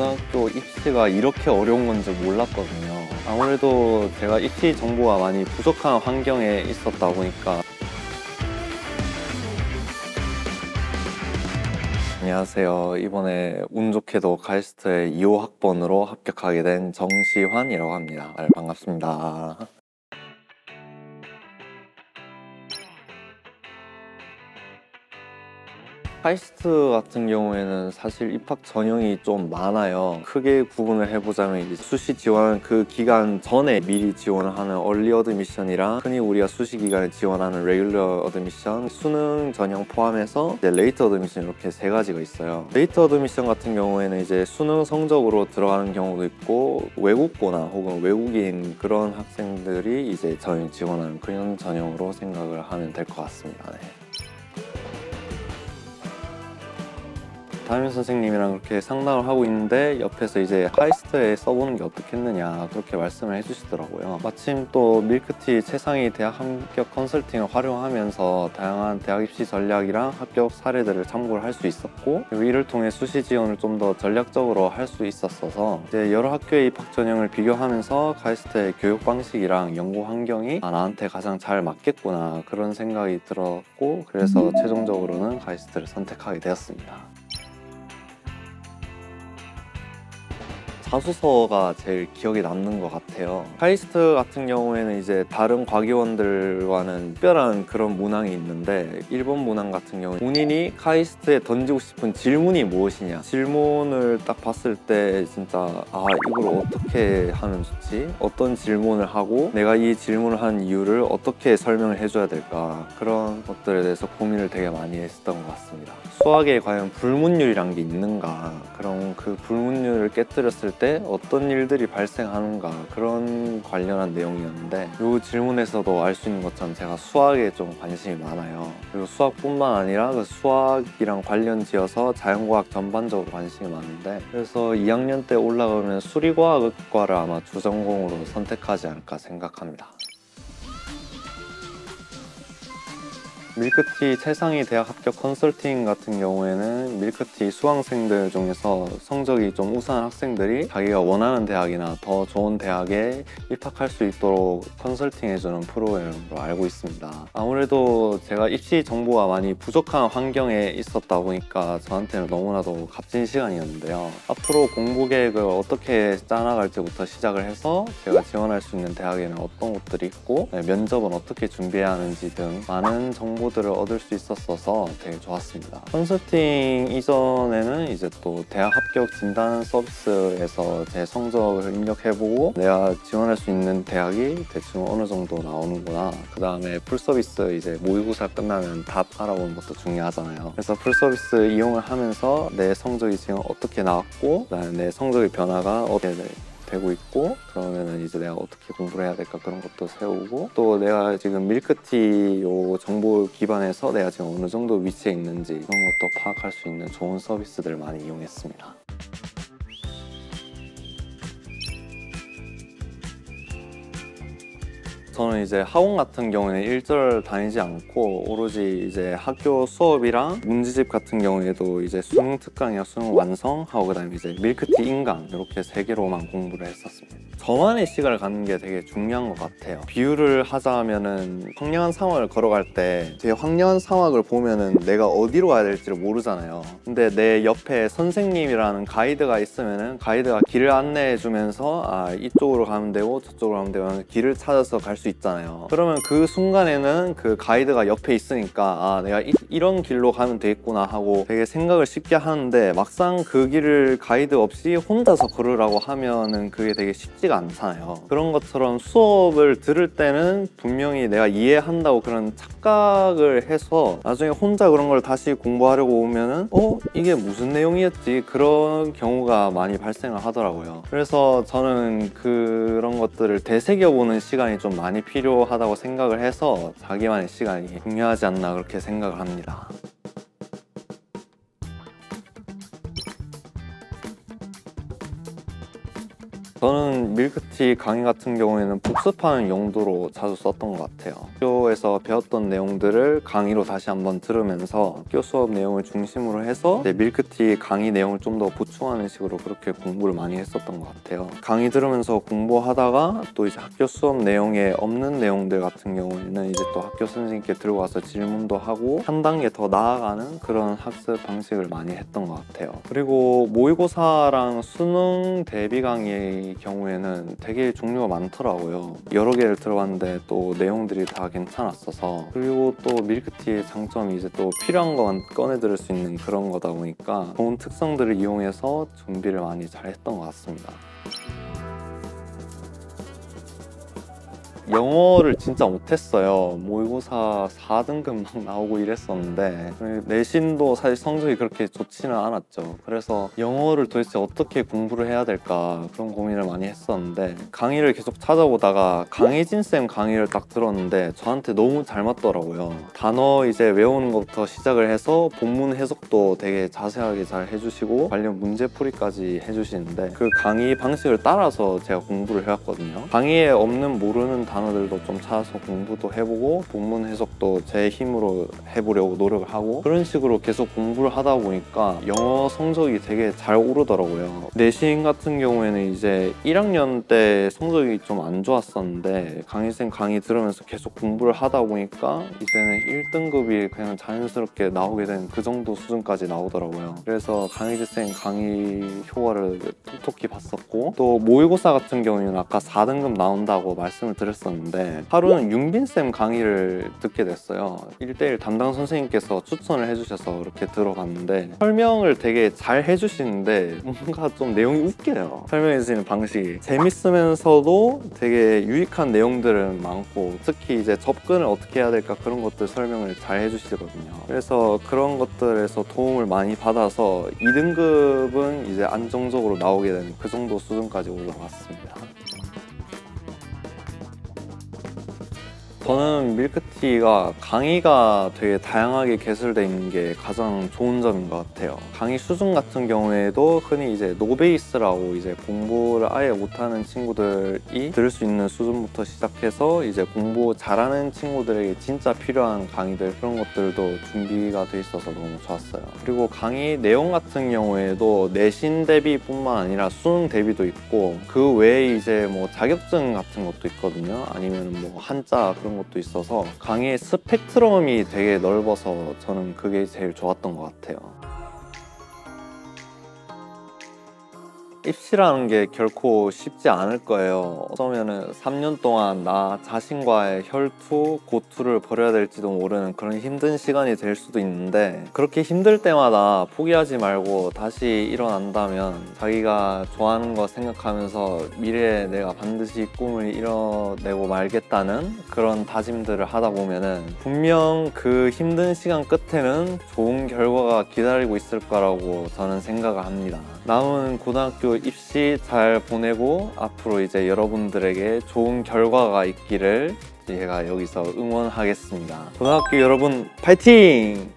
고등학교 입시가 이렇게 어려운 건지 몰랐거든요. 아무래도 제가 입시 정보가 많이 부족한 환경에 있었다 보니까. 안녕하세요. 이번에 운 좋게도 카이스트의 2호 학번으로 합격하게 된 정시환이라고 합니다. 반갑습니다. 카이스트 같은 경우에는 사실 입학 전형이 좀 많아요. 크게 구분을 해보자면 이제 수시 지원 그 기간 전에 미리 지원을 하는 얼리 어드미션이랑 흔히 우리가 수시 기간에 지원하는 레귤러 어드미션, 수능 전형 포함해서 이제 레이트 어드미션 이렇게 세 가지가 있어요. 레이트 어드미션 같은 경우에는 이제 수능 성적으로 들어가는 경우도 있고 외국고나 혹은 외국인 그런 학생들이 이제 저희 지원하는 그런 전형으로 생각을 하면 될 것 같습니다. 네. 담임 선생님이랑 그렇게 상담을 하고 있는데 옆에서 이제 카이스트에 써보는 게 어떻겠느냐 그렇게 말씀을 해주시더라고요. 마침 또 밀크티 최상위 대학 합격 컨설팅을 활용하면서 다양한 대학 입시 전략이랑 합격 사례들을 참고를 할 수 있었고, 그리고 이를 통해 수시 지원을 좀 더 전략적으로 할 수 있었어서 이제 여러 학교의 입학 전형을 비교하면서 카이스트의 교육 방식이랑 연구 환경이 나한테 가장 잘 맞겠구나 그런 생각이 들었고, 그래서 최종적으로는 카이스트를 선택하게 되었습니다. 자소서가 제일 기억에 남는 것 같아요. 카이스트 같은 경우에는 이제 다른 과기원들과는 특별한 그런 문항이 있는데, 일본 문항 같은 경우에 본인이 카이스트에 던지고 싶은 질문이 무엇이냐, 질문을 딱 봤을 때 진짜 이걸 어떻게 하면 좋지? 어떤 질문을 하고 내가 이 질문을 한 이유를 어떻게 설명을 해줘야 될까, 그런 것들에 대해서 고민을 되게 많이 했었던 것 같습니다. 수학에 과연 불문율이란 게 있는가, 그럼 그 불문율을 깨뜨렸을 때 어떤 일들이 발생하는가, 그런 관련한 내용이었는데, 이 질문에서도 알 수 있는 것처럼 제가 수학에 좀 관심이 많아요. 그리고 수학뿐만 아니라 그 수학이랑 관련 지어서 자연과학 전반적으로 관심이 많은데, 그래서 2학년 때 올라가면 수리과학과를 아마 주전공으로 선택하지 않을까 생각합니다. 밀크티 최상위 대학 합격 컨설팅 같은 경우에는 밀크티 수강생들 중에서 성적이 좀 우수한 학생들이 자기가 원하는 대학이나 더 좋은 대학에 입학할 수 있도록 컨설팅해주는 프로그램으로 알고 있습니다. 아무래도 제가 입시 정보가 많이 부족한 환경에 있었다 보니까 저한테는 너무나도 값진 시간이었는데요. 앞으로 공부 계획을 어떻게 짜나갈지부터 시작을 해서 제가 지원할 수 있는 대학에는 어떤 곳들이 있고 면접은 어떻게 준비해야 하는지 등 많은 정보들을 얻을 수 있었어서 되게 좋았습니다. 컨설팅 이전에는 이제 또 대학 합격 진단 서비스에서 제 성적을 입력해보고 내가 지원할 수 있는 대학이 대충 어느 정도 나오는구나, 그 다음에 풀서비스 이제 모의고사 끝나면 답 알아보는 것도 중요하잖아요. 그래서 풀서비스 이용을 하면서 내 성적이 지금 어떻게 나왔고, 그 다음에 내 성적의 변화가 어떻게 되고 있고, 그러면은 이제 내가 어떻게 공부를 해야 될까, 그런 것도 세우고, 또 내가 지금 밀크티 요 정보 기반에서 내가 지금 어느 정도 위치에 있는지 그런 것도 파악할 수 있는 좋은 서비스들을 많이 이용했습니다. 저는 이제 학원 같은 경우에는 일절 다니지 않고 오로지 이제 학교 수업이랑 문제집 같은 경우에도 이제 수능 특강이나 수능 완성하고 그다음에 이제 밀크티 인강 이렇게 세 개로만 공부를 했었습니다. 저만의 시간을 갖는 게 되게 중요한 것 같아요. 비유를 하자면은 황량한 사막을 걸어갈 때 되게 황량한 사막을 보면은 내가 어디로 가야 될지를 모르잖아요. 근데 내 옆에 선생님이라는 가이드가 있으면은 가이드가 길을 안내해 주면서 이쪽으로 가면 되고 저쪽으로 가면 되고 하면서 길을 찾아서 갈 수 있잖아요. 그러면 그 순간에는 그 가이드가 옆에 있으니까 내가 이런 길로 가면 되겠구나 하고 되게 생각을 쉽게 하는데, 막상 그 길을 가이드 없이 혼자서 걸으라고 하면은 그게 되게 쉽지가 않잖아요. 그런 것처럼 수업을 들을 때는 분명히 내가 이해한다고 그런 착각을 해서 나중에 혼자 그런 걸 다시 공부하려고 오면은 이게 무슨 내용이었지, 그런 경우가 많이 발생을 하더라고요. 그래서 저는 그런 것들을 되새겨보는 시간이 좀 많이 필요하다고 생각을 해서 자기만의 시간이 중요하지 않나 그렇게 생각을 합니다. 저는 밀크티 강의 같은 경우에는 복습하는 용도로 자주 썼던 것 같아요. 학교에서 배웠던 내용들을 강의로 다시 한번 들으면서 학교 수업 내용을 중심으로 해서 밀크티 강의 내용을 좀 더 보충하는 식으로 그렇게 공부를 많이 했었던 것 같아요. 강의 들으면서 공부하다가 또 이제 학교 수업 내용에 없는 내용들 같은 경우에는 이제 또 학교 선생님께 들고 와서 질문도 하고 한 단계 더 나아가는 그런 학습 방식을 많이 했던 것 같아요. 그리고 모의고사랑 수능 대비 강의의 경우에는 되게 종류가 많더라고요. 여러 개를 들어봤는데 또 내용들이 다 괜찮았어서, 그리고 또 밀크티의 장점이 이제 또 필요한 것만 꺼내 들을 수 있는 그런 거다 보니까 좋은 특성들을 이용해서 준비를 많이 잘 했던 것 같습니다. 영어를 진짜 못했어요. 모의고사 4등급 막 나오고 이랬었는데 내신도 사실 성적이 그렇게 좋지는 않았죠. 그래서 영어를 도대체 어떻게 공부를 해야 될까 그런 고민을 많이 했었는데, 강의를 계속 찾아보다가 강혜진 쌤 강의를 딱 들었는데 저한테 너무 잘 맞더라고요. 단어 이제 외우는 것부터 시작을 해서 본문 해석도 되게 자세하게 잘 해주시고 관련 문제풀이까지 해주시는데, 그 강의 방식을 따라서 제가 공부를 해왔거든요. 강의에 없는 모르는 단어들도 좀 찾아서 공부도 해보고 본문 해석도 제 힘으로 해보려고 노력을 하고, 그런 식으로 계속 공부를 하다 보니까 영어 성적이 되게 잘 오르더라고요. 내신 같은 경우에는 이제 1학년 때 성적이 좀 안 좋았었는데 강희쌤 강의 들으면서 계속 공부를 하다 보니까 이제는 1등급이 그냥 자연스럽게 나오게 된 그 정도 수준까지 나오더라고요. 그래서 강희쌤 강의 효과를 톡톡히 봤었고, 또 모의고사 같은 경우에는 아까 4등급 나온다고 말씀을 드렸었는데 하루는 윤빈쌤 강의를 듣게 됐어요. 1대1 담당 선생님께서 추천을 해주셔서 그렇게 들어갔는데 설명을 되게 잘 해주시는데 뭔가 좀 내용이 웃겨요. 설명해 주시는 방식이 재밌으면서도 되게 유익한 내용들은 많고, 특히 이제 접근을 어떻게 해야 될까 그런 것들 설명을 잘 해주시거든요. 그래서 그런 것들에서 도움을 많이 받아서 2등급은 이제 안정적으로 나오게 되는 그 정도 수준까지 올라왔습니다. 저는 밀크티가 강의가 되게 다양하게 개설되어 있는 게 가장 좋은 점인 것 같아요. 강의 수준 같은 경우에도 흔히 이제 노베이스라고 이제 공부를 아예 못하는 친구들이 들을 수 있는 수준부터 시작해서 이제 공부 잘하는 친구들에게 진짜 필요한 강의들, 그런 것들도 준비가 돼 있어서 너무 좋았어요. 그리고 강의 내용 같은 경우에도 내신 대비뿐만 아니라 수능 대비도 있고, 그 외에 이제 뭐 자격증 같은 것도 있거든요. 아니면 뭐 한자 그런 것도 있어서 강의의 스펙트럼이 되게 넓어서 저는 그게 제일 좋았던 것 같아요. 입시라는 게 결코 쉽지 않을 거예요. 어쩌면은 3년 동안 나 자신과의 혈투, 고투를 벌여야 될지도 모르는 그런 힘든 시간이 될 수도 있는데, 그렇게 힘들 때마다 포기하지 말고 다시 일어난다면 자기가 좋아하는 거 생각하면서 미래에 내가 반드시 꿈을 이뤄내고 말겠다는 그런 다짐들을 하다 보면은 분명 그 힘든 시간 끝에는 좋은 결과가 기다리고 있을 거라고 저는 생각을 합니다. 남은 고등학교 입시 잘 보내고 앞으로 이제 여러분들에게 좋은 결과가 있기를 제가 여기서 응원하겠습니다. 고등학교 여러분 파이팅!